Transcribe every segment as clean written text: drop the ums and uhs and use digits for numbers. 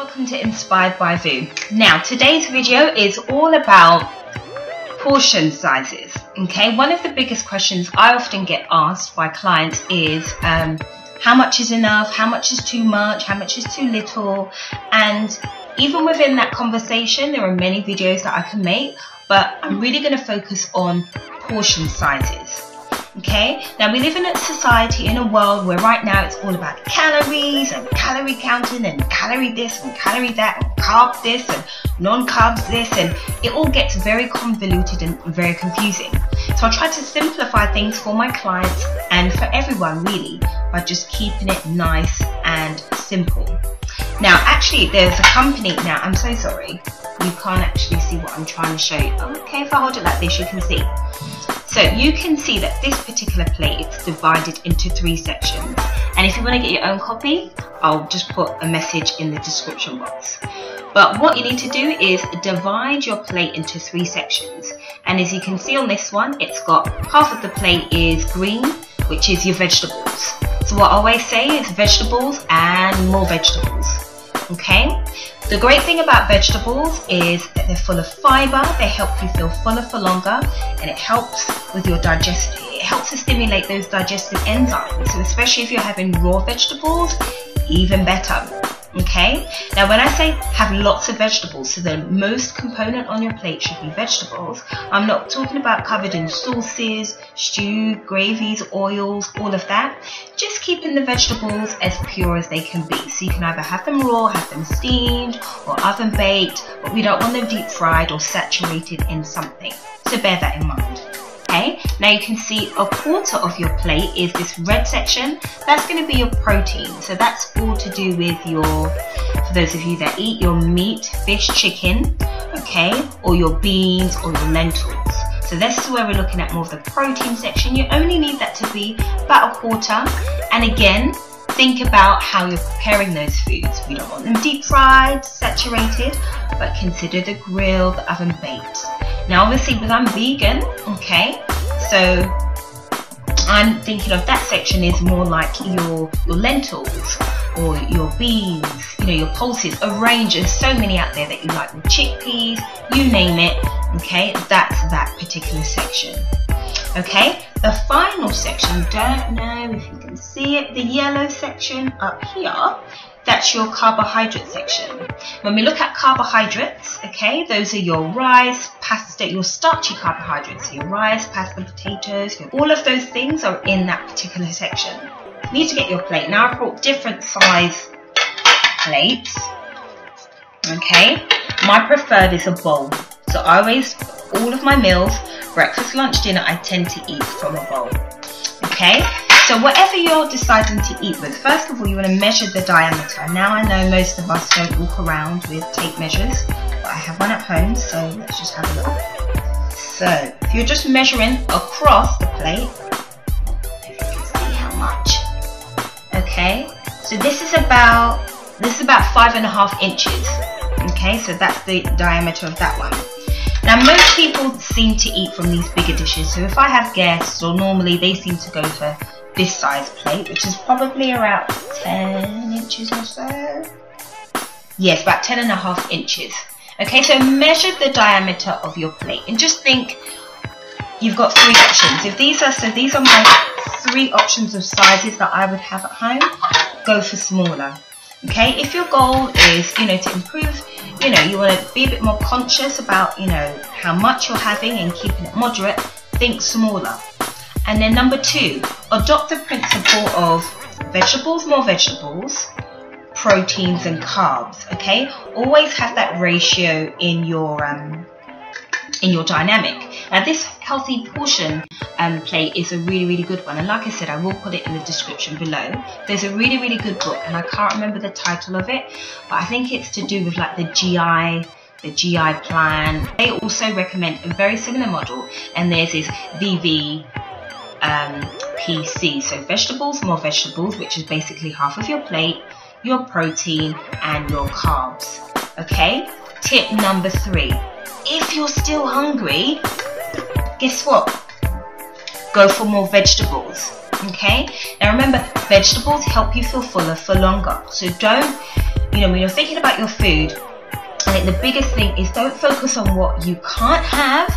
Welcome to Inspired by Vu. Now today's video is all about portion sizes. Okay, one of the biggest questions I often get asked by clients is how much is enough, how much is too much, how much is too little, and even within that conversation there are many videos that I can make, but I'm really going to focus on portion sizes. Okay, now we live in a society, in a world where right now it's all about calories and calorie counting and calorie this and calorie that and carb this and non-carbs this, and it all gets very convoluted and very confusing. So I try to simplify things for my clients and for everyone really by just keeping it nice and simple. Now actually there's a company, now I'm so sorry, you can't actually see what I'm trying to show you. Okay, if I hold it like this you can see. So you can see that this particular plate is divided into 3 sections, and if you want to get your own copy, I'll just put a message in the description box. But what you need to do is divide your plate into 3 sections, and as you can see on this one, it's got half of the plate is green, which is your vegetables. So what I always say is vegetables and more vegetables. Okay, the great thing about vegetables is that they're full of fiber, they help you feel fuller for longer, and it helps with your digestion. It helps to stimulate those digestive enzymes, so especially if you're having raw vegetables, even better. Okay, now when I say have lots of vegetables, so the most component on your plate should be vegetables, I'm not talking about covered in sauces, stew, gravies, oils, all of that. Just keeping the vegetables as pure as they can be. So you can either have them raw, have them steamed or oven baked, but we don't want them deep fried or saturated in something. So bear that in mind. Okay, now you can see a quarter of your plate is this red section. That's going to be your protein. So that's all to do with your, for those of you that eat your meat, fish, chicken, okay, or your beans or your lentils. So this is where we're looking at more of the protein section. You only need that to be about a quarter. And again, think about how you're preparing those foods. We don't want them deep fried, saturated, but consider the grilled, the oven baked. Now obviously because I'm vegan, okay, so I'm thinking of that section is more like your lentils or your beans, you know, your pulses, a range. There's so many out there that you like, with chickpeas, you name it, okay, that's that particular section. Okay, the final section, don't know if you can see it, the yellow section up here, that's your carbohydrate section. When we look at carbohydrates, okay, those are your rice, pasta, your starchy carbohydrates, so your rice, pasta, potatoes, all of those things are in that particular section. You need to get your plate. Now I've brought different size plates, okay. My preferred is a bowl. So I always, all of my meals, breakfast, lunch, dinner, I tend to eat from a bowl. Okay, so whatever you're deciding to eat with, first of all you want to measure the diameter. Now I know most of us don't walk around with tape measures, but I have one at home, so let's just have a look. So if you're just measuring across the plate, if you can see how much. Okay, so this is about 5.5 inches. Okay, so that's the diameter of that one. Now most people seem to eat from these bigger dishes, so if I have guests, or normally they seem to go for this size plate, which is probably around 10 inches or so. Yes, about 10.5 inches. Okay, so measure the diameter of your plate and just think you've got 3 options. If these are my 3 options of sizes that I would have at home, go for smaller. Okay, if your goal is, you know, to improve, you know, you want to be a bit more conscious about, you know, how much you're having and keeping it moderate, think smaller. And then number 2, adopt the principle of vegetables, more vegetables, proteins and carbs. Okay, always have that ratio in your dynamic. Now this healthy portion plate is a really good one, and like I said, I will put it in the description below. There's a really good book, and I can't remember the title of it, but I think it's to do with like the GI plan. They also recommend a very similar model, and theirs is VV PC, so vegetables, more vegetables, which is basically half of your plate, your protein and your carbs. Okay, tip number 3, if you're still hungry, guess what, go for more vegetables. Okay, now remember, vegetables help you feel fuller for longer, so don't when you're thinking about your food, I think the biggest thing is don't focus on what you can't have,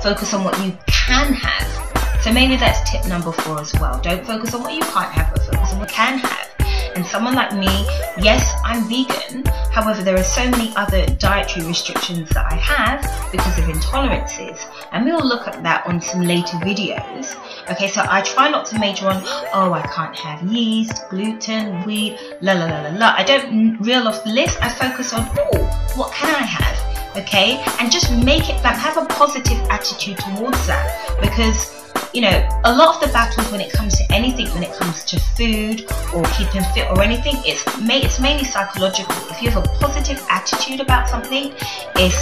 focus on what you can have. So maybe that's tip number 4 as well. Don't focus on what you can't have, but focus on what you can have. And someone like me, yes, I'm vegan. However, there are so many other dietary restrictions that I have because of intolerances. And we'll look at that on some later videos. Okay, so I try not to major on, oh, I can't have yeast, gluten, wheat, la la la la la. I don't reel off the list. I focus on, oh, what can I have? Okay, and just make it, have a positive attitude towards that, because a lot of the battles when it comes to anything, when it comes to food or keeping fit or anything, it's mainly psychological. If you have a positive attitude about something, it's,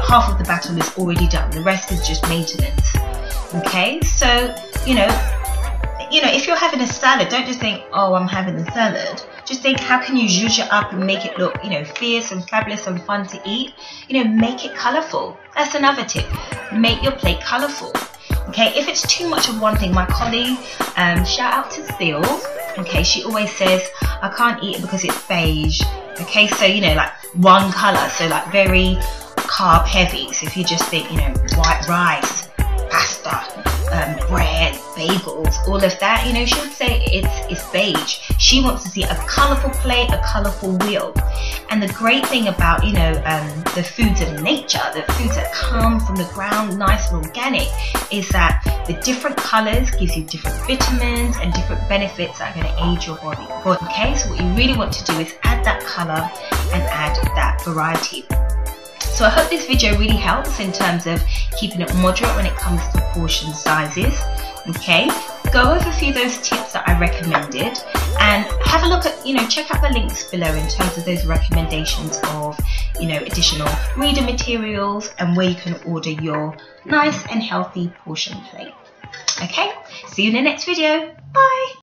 half of the battle is already done. The rest is just maintenance. Okay, so, if you're having a salad, don't just think, oh, I'm having a salad. Just think, how can you zhuzh it up and make it look, fierce and fabulous and fun to eat? Make it colourful. That's another tip. Make your plate colourful. Okay, if it's too much of one thing, my colleague, shout out to Seal, okay, she always says, I can't eat it because it's beige. Okay, so, like one colour, so like very carb heavy. So if you just think, white rice, pasta, bread, bagels, all of that, she would say it's beige. She wants to see a colourful plate, a colourful wheel. And the great thing about, the foods of nature, the foods that come from the ground, nice and organic, is that the different colours gives you different vitamins and different benefits that are going to aid your body. Okay, so what you really want to do is add that colour and add that variety. So I hope this video really helps in terms of keeping it moderate when it comes to portion sizes. Okay, go over a few of those tips that I recommended and have a look at, check out the links below in terms of those recommendations of, additional reader materials and where you can order your nice and healthy portion plate. Okay, see you in the next video. Bye.